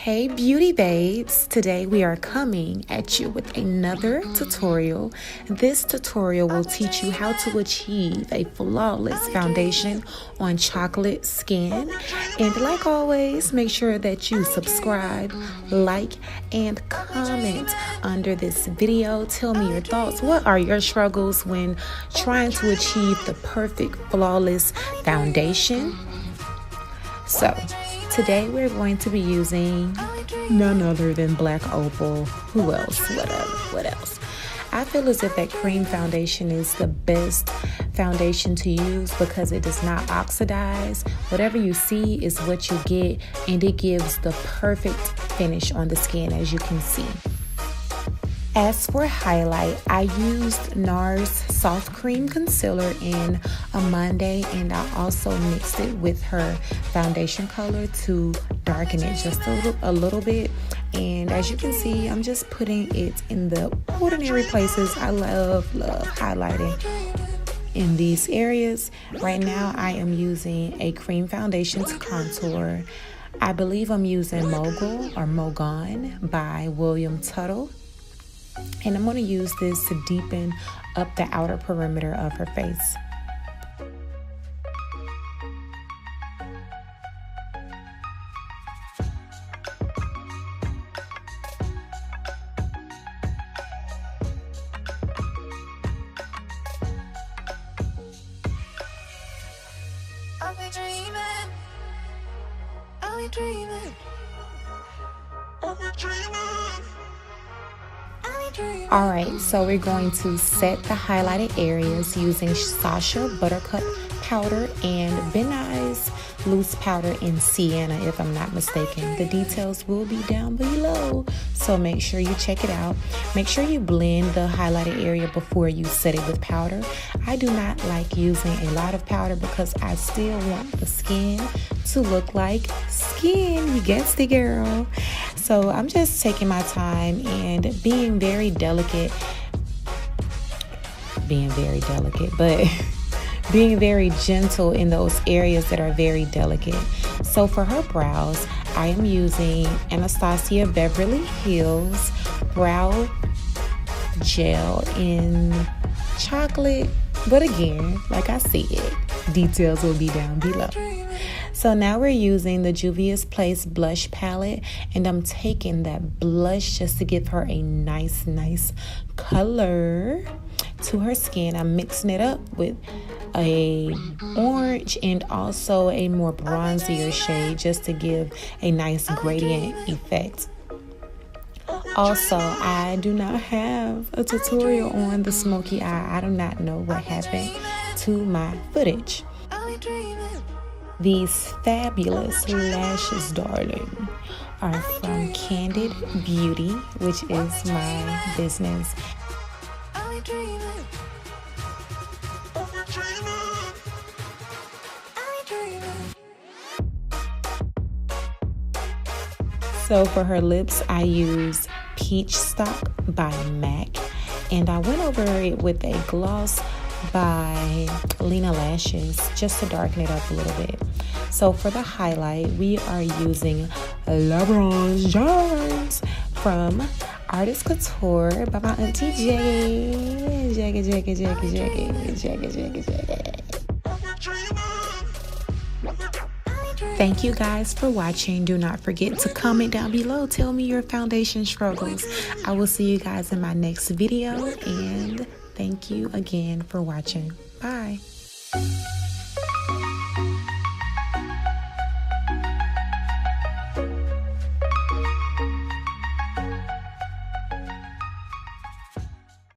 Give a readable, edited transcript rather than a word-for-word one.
Hey beauty babes, today we are coming at you with another tutorial. This tutorial will teach you how to achieve a flawless foundation on chocolate skin. And like always, make sure that you subscribe, like, and comment under this video. Tell me your thoughts. What are your struggles when trying to achieve the perfect flawless foundation? So today we're going to be using none other than black opal. Who else? What else? I feel as if that cream foundation is the best foundation to use because it does not oxidize. Whatever you see is what you get, and it gives the perfect finish on the skin, as you can see. As for highlight, I used NARS Soft Cream Concealer in Amande, and I also mixed it with her foundation color to darken it just a little bit. And as you can see, I'm just putting it in the ordinary places. I love highlighting in these areas. Right now, I am using a cream foundation to contour. I believe I'm using Mogun by Tuttle. And I'm going to use this to deepen up the outer perimeter of her face. Alright, so we're going to set the highlighted areas using Sacha Buttercup powder and Ben Nye's loose powder in Sienna, if I'm not mistaken. The details will be down below, so make sure you check it out. Make sure you blend the highlighted area before you set it with powder. I do not like using a lot of powder because I still want the skin to look like skin. You guessed it, girl. So I'm just taking my time and being very delicate, but being very gentle in those areas that are very delicate. So for her brows, I am using Anastasia Beverly Hills Brow Gel in chocolate. But again, like I said, details will be down below. So now we're using the Juvia's Place blush palette, and I'm taking that blush just to give her a nice color to her skin. I'm mixing it up with a orange and also a more bronzier shade just to give a nice gradient effect. Also, I do not have a tutorial on the smoky eye. I do not know what happened to my footage. These fabulous lashes, darling, are from Candid Beauty, which is my business. So for her lips, I use Peachstock by MAC, and I went over it with a gloss by Lena Lashes just to darken it up a little bit. So for the highlight, we are using LeBron James from Artist Couture by my auntie Jackie. Thank you guys for watching. Do not forget to comment down below. Tell me your foundation struggles. I will see you guys in my next video, and thank you again for watching. Bye.